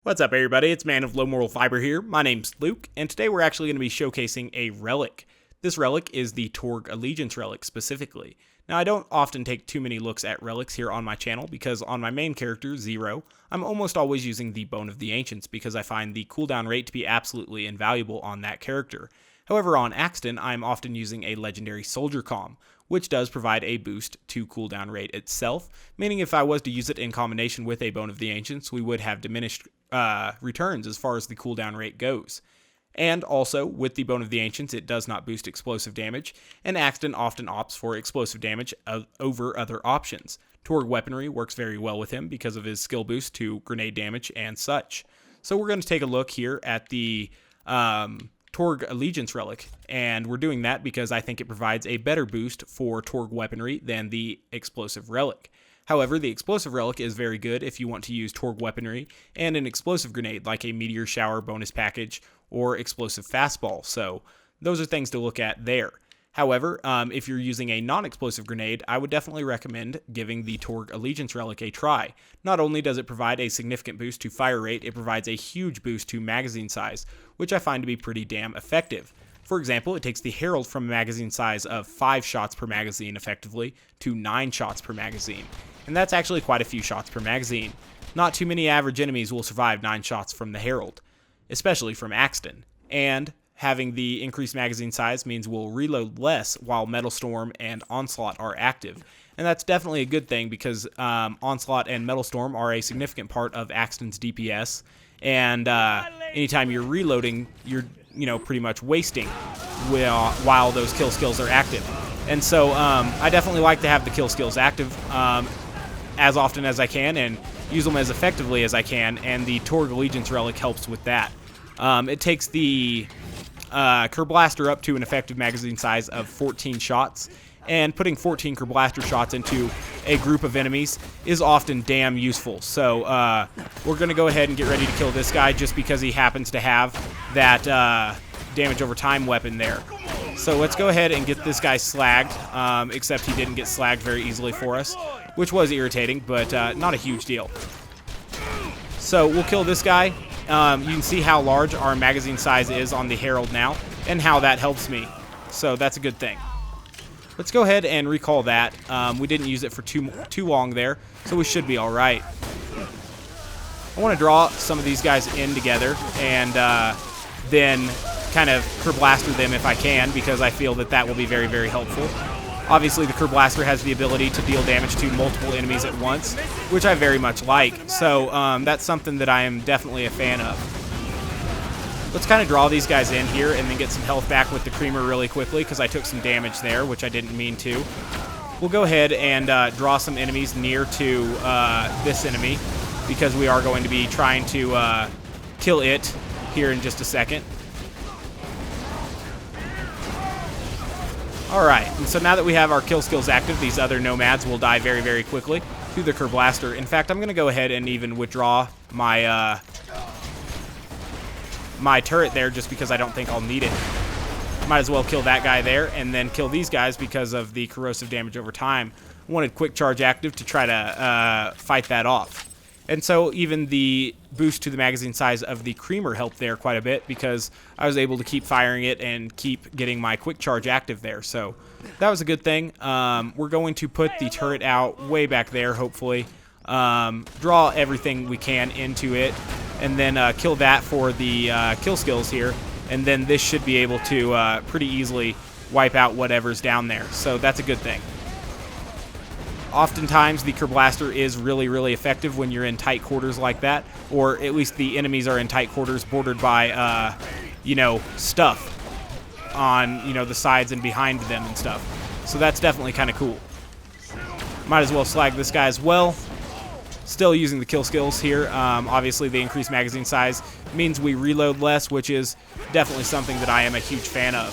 What's up, everybody? It's Man of Low Moral Fiber here. My name's Luke, and today we're actually going to be showcasing a relic. This relic is the Torgue Allegiance Relic specifically. Now, I don't often take too many looks at relics here on my channel because on my main character, Zero, I'm almost always using the Bone of the Ancients because I find the cooldown rate to be absolutely invaluable on that character. However, on Axton, I'm often using a legendary Soldier Comm, which does provide a boost to cooldown rate itself, meaning if I was to use it in combination with a Bone of the Ancients, we would have diminished returns as far as the cooldown rate goes. And also, with the Bone of the Ancients, it does not boost explosive damage, and Axton often opts for explosive damage over other options. Torgue Weaponry works very well with him because of his skill boost to grenade damage and such. So we're going to take a look here at the Torgue Allegiance Relic, and we're doing that because I think it provides a better boost for Torgue Weaponry than the Explosive Relic. However, the Explosive Relic is very good if you want to use Torgue Weaponry and an Explosive Grenade like a Meteor Shower bonus package or Explosive Fastball, so those are things to look at there. However, if you're using a non-explosive grenade, I would definitely recommend giving the Torgue Allegiance Relic a try. Not only does it provide a significant boost to fire rate, it provides a huge boost to magazine size, which I find to be pretty damn effective. For example, it takes the Herald from a magazine size of 5 shots per magazine effectively to 9 shots per magazine. And that's actually quite a few shots per magazine. Not too many average enemies will survive 9 shots from the Herald, especially from Axton. And having the increased magazine size means we'll reload less while Metal Storm and Onslaught are active. And that's definitely a good thing because Onslaught and Metal Storm are a significant part of Axton's DPS. And anytime you're reloading, you're pretty much wasting while those kill skills are active. And so I definitely like to have the kill skills active as often as I can and use them as effectively as I can, and the Torgue Allegiance Relic helps with that. It takes the Kerblaster up to an effective magazine size of 14 shots, and putting 14 Kerblaster shots into a group of enemies is often damn useful. So we're going to go ahead and get ready to kill this guy just because he happens to have that damage over time weapon there. So let's go ahead and get this guy slagged, except he didn't get slagged very easily for us, which was irritating, but not a huge deal. So we'll kill this guy. You can see how large our magazine size is on the Herald now, and how that helps me. So that's a good thing. Let's go ahead and recall that. We didn't use it for too long there, so we should be all right. I want to draw some of these guys in together, and then kind of Kerblaster them if I can, because I feel that will be very, very helpful. Obviously, the Kerblaster has the ability to deal damage to multiple enemies at once, which I very much like. So that's something that I am definitely a fan of. Let's kind of draw these guys in here and then get some health back with the Creamer really quickly because I took some damage there, which I didn't mean to. We'll go ahead and draw some enemies near to this enemy because we are going to be trying to kill it here in just a second. Alright, and so now that we have our kill skills active, these other nomads will die very, very quickly to the Kerblaster. In fact, I'm going to go ahead and even withdraw my my turret there just because I don't think I'll need it. Might as well kill that guy there and then kill these guys because of the corrosive damage over time. I wanted quick charge active to try to fight that off. And so even the boost to the magazine size of the Creamer helped there quite a bit because I was able to keep firing it and keep getting my quick charge active there. So that was a good thing. We're going to put the turret out way back there, hopefully. Draw everything we can into it and then kill that for the kill skills here. And then this should be able to pretty easily wipe out whatever's down there. So that's a good thing. Oftentimes, the Kerblaster is really, really effective when you're in tight quarters like that, or at least the enemies are in tight quarters bordered by, stuff on, the sides and behind them and stuff. So that's definitely kind of cool. Might as well slag this guy as well. Still using the kill skills here. Obviously, the increased magazine size means we reload less, which is definitely something that I am a huge fan of.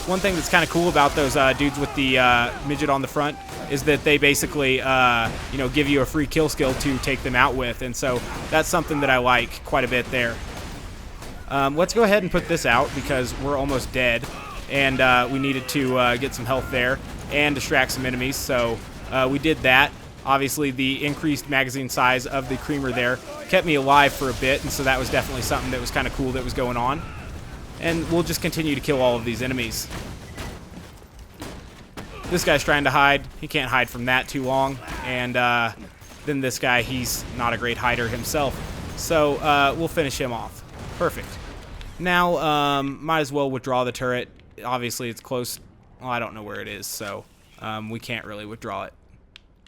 One thing that's kind of cool about those dudes with the midget on the front is that they basically, give you a free kill skill to take them out with, and so that's something that I like quite a bit there. Let's go ahead and put this out because we're almost dead, and we needed to get some health there and distract some enemies, so we did that. Obviously, the increased magazine size of the creamer there kept me alive for a bit, and so that was definitely something that was kind of cool that was going on. And we'll just continue to kill all of these enemies. This guy's trying to hide. He can't hide from that too long. And then this guy, he's not a great hider himself. So we'll finish him off. Perfect. Now, might as well withdraw the turret. Obviously, it's close. Well, I don't know where it is, so we can't really withdraw it.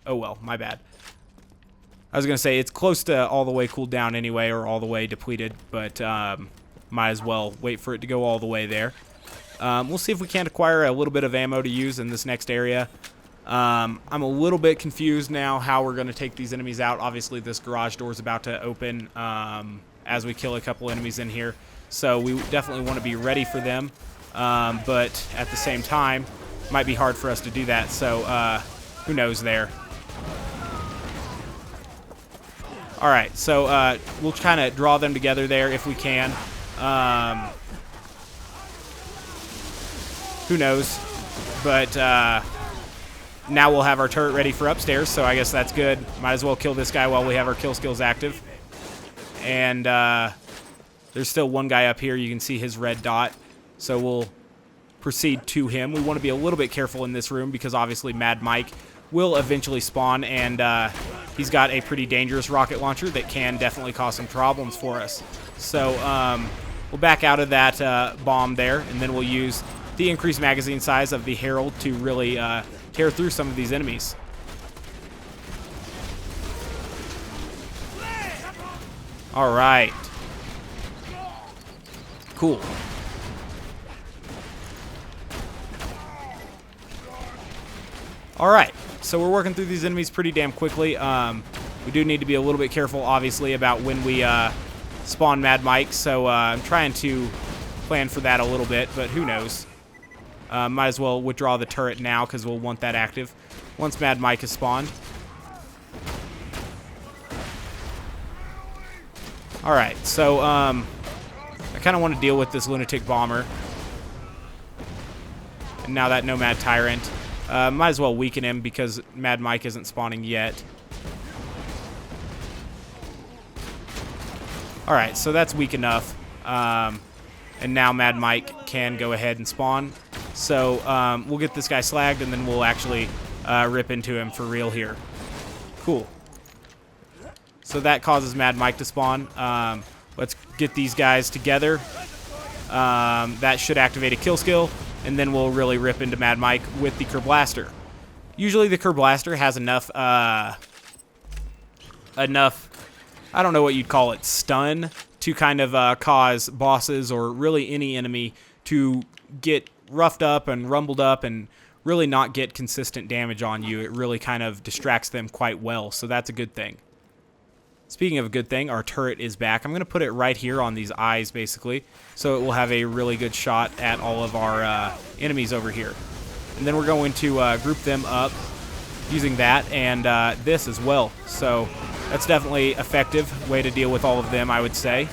Oh, well, my bad. I was going to say, it's close to all the way cooled down anyway, or all the way depleted, but might as well wait for it to go all the way there. We'll see if we can't acquire a little bit of ammo to use in this next area. I'm a little bit confused now how we're going to take these enemies out. Obviously, this garage door is about to open as we kill a couple enemies in here, so we definitely want to be ready for them. But at the same time, it might be hard for us to do that, so who knows there. Alright, so we'll kind of draw them together there if we can. Who knows? But now we'll have our turret ready for upstairs, so I guess that's good. Might as well kill this guy while we have our kill skills active. And there's still one guy up here. You can see his red dot. So we'll proceed to him. We want to be a little bit careful in this room because obviously Mad Mike will eventually spawn, and he's got a pretty dangerous rocket launcher that can definitely cause some problems for us. So we'll back out of that bomb there, and then we'll use the increased magazine size of the Herald to really tear through some of these enemies. All right. Cool. All right. So we're working through these enemies pretty damn quickly. We do need to be a little bit careful, obviously, about when we spawn Mad Mike. So I'm trying to plan for that a little bit, but who knows. Might as well withdraw the turret now because we'll want that active once Mad Mike is spawned. Alright, so I kind of want to deal with this Lunatic Bomber. And now that Nomad Tyrant. Might as well weaken him because Mad Mike isn't spawning yet. Alright, so that's weak enough. And now Mad Mike can go ahead and spawn. So we'll get this guy slagged, and then we'll actually rip into him for real here. Cool. So that causes Mad Mike to spawn. Let's get these guys together. That should activate a kill skill, and then we'll really rip into Mad Mike with the Kerblaster. Usually the Kerblaster has enough, I don't know what you'd call it, stun to kind of cause bosses or really any enemy to get roughed up and rumbled up and really not get consistent damage on you. It really kind of distracts them quite well, so that's a good thing. Speaking of a good thing, our turret is back. I'm going to put it right here on these eyes, basically, so it will have a really good shot at all of our enemies over here. And then we're going to group them up using that and this as well. So that's definitely an effective way to deal with all of them, I would say.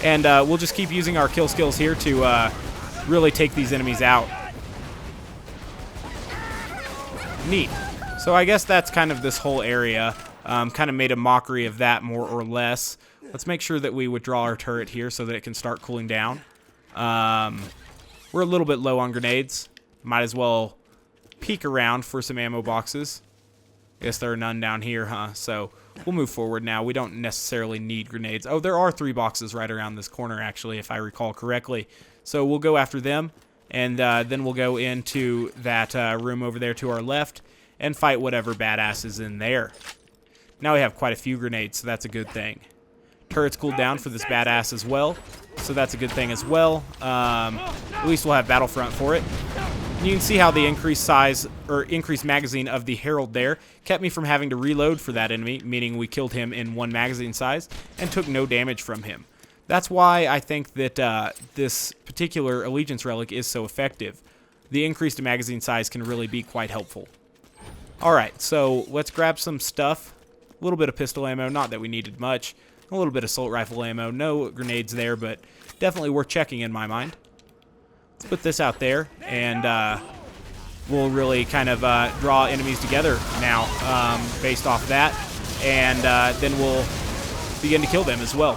And we'll just keep using our kill skills here to really take these enemies out. Neat. So I guess that's kind of this whole area. Kind of made a mockery of that, more or less. Let's make sure that we withdraw our turret here so that it can start cooling down. We're a little bit low on grenades. Might as well peek around for some ammo boxes. Guess there are none down here, huh? So we'll move forward now. We don't necessarily need grenades. Oh, there are 3 boxes right around this corner, actually, if I recall correctly. So we'll go after them, and then we'll go into that room over there to our left and fight whatever badass is in there. Now we have quite a few grenades, so that's a good thing. Turret's cooled down for this badass as well, so that's a good thing as well. At least we'll have Battlefront for it. And you can see how the increased size, or increased magazine of the Herald there kept me from having to reload for that enemy, meaning we killed him in 1 magazine size and took no damage from him. That's why I think that this particular Allegiance Relic is so effective. The increased magazine size can really be quite helpful. Alright, so let's grab some stuff. A little bit of pistol ammo, not that we needed much. A little bit of assault rifle ammo. No grenades there, but definitely worth checking in my mind. Let's put this out there, and will really kind of draw enemies together now based off that, and then we'll begin to kill them as well.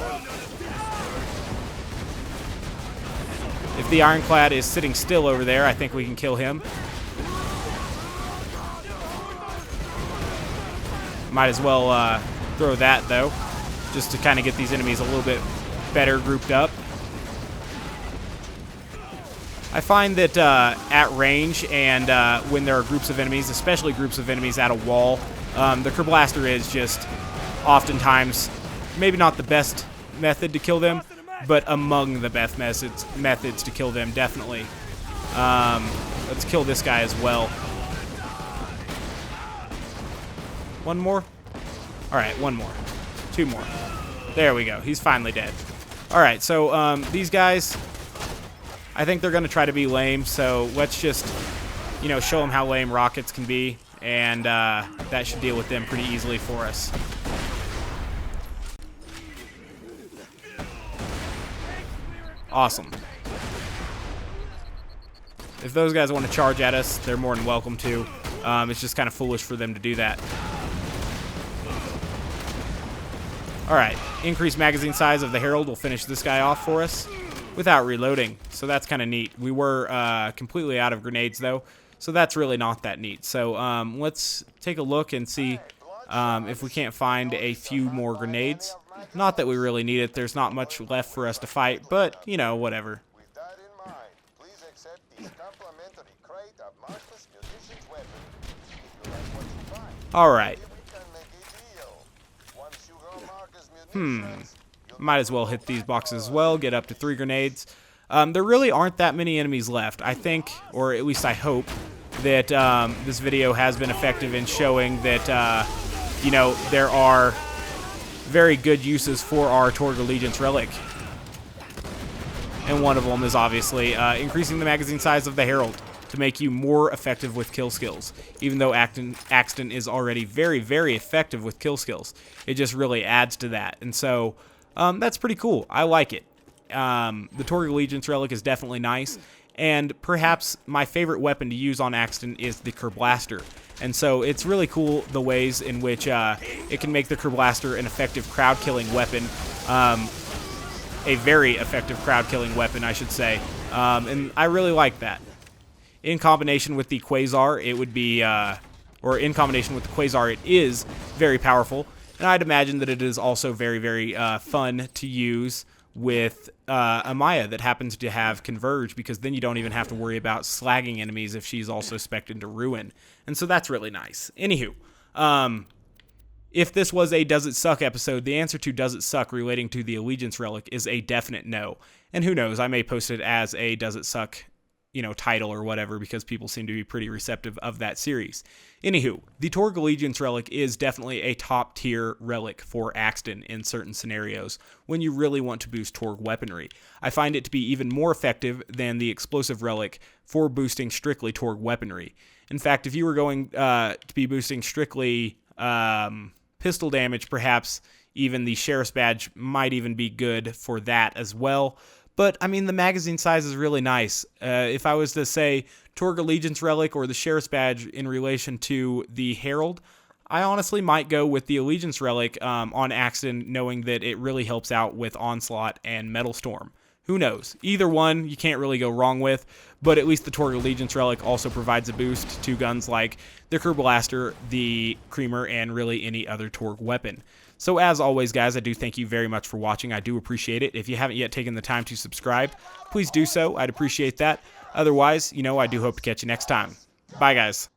If the Ironclad is sitting still over there, I think we can kill him. Might as well throw that, though, just to kind of get these enemies a little bit better grouped up. I find that at range and when there are groups of enemies, especially groups of enemies at a wall, the Kerblaster is just oftentimes maybe not the best method to kill them, but among the best methods to kill them, definitely. Let's kill this guy as well. One more? Alright, one more. Two more. There we go. He's finally dead. Alright, so these guys, I think they're going to try to be lame, so let's just, you know, show them how lame rockets can be, and that should deal with them pretty easily for us. Awesome. If those guys want to charge at us, they're more than welcome to. It's just kind of foolish for them to do that. Alright, increased magazine size of the Herald will finish this guy off for us without reloading, so that's kind of neat. We were completely out of grenades, though, so that's really not that neat. So let's take a look and see if we can't find a few more grenades. Not that we really need it. There's not much left for us to fight, but, you know, whatever. Alright. Might as well hit these boxes as well, get up to 3 grenades. There really aren't that many enemies left. I think, or at least I hope, that this video has been effective in showing that, you know, there are very good uses for our Torgue Allegiance Relic. And one of them is obviously increasing the magazine size of the Herald to make you more effective with kill skills. Even though Axton is already very, very effective with kill skills, it just really adds to that. And so that's pretty cool. I like it. The Torgue Allegiance Relic is definitely nice. And perhaps my favorite weapon to use on Axton is the Kerblaster. And so it's really cool the ways in which it can make the Kerblaster an effective crowd-killing weapon. A very effective crowd-killing weapon, I should say. And I really like that. In combination with the Quasar, it would be, or in combination with the Quasar, it is very powerful. And I'd imagine that it is also very, very fun to use with a Maya that happens to have Converge, because then you don't even have to worry about slagging enemies if she's also spec'd into Ruin. And so that's really nice. Anywho, if this was a Does It Suck episode, the answer to Does It Suck relating to the Allegiance Relic is a definite no. And who knows, I may post it as a Does It Suck, you know, title or whatever, because people seem to be pretty receptive of that series. Anywho, the Torgue Allegiance Relic is definitely a top tier relic for Axton in certain scenarios when you really want to boost Torgue weaponry. I find it to be even more effective than the Explosive Relic for boosting strictly Torgue weaponry. In fact, if you were going to be boosting strictly pistol damage, perhaps even the Sheriff's Badge might even be good for that as well. But, I mean, the magazine size is really nice. If I was to say Torgue Allegiance Relic or the Sheriff's Badge in relation to the Herald, I honestly might go with the Allegiance Relic on Axton, knowing that it really helps out with Onslaught and Metal Storm. Who knows? Either one you can't really go wrong with, but at least the Torgue Allegiance Relic also provides a boost to guns like the Kerblaster, the Creamer, and really any other Torgue weapon. So as always, guys, I do thank you very much for watching. I do appreciate it. If you haven't yet taken the time to subscribe, please do so. I'd appreciate that. Otherwise, you know, I do hope to catch you next time. Bye, guys.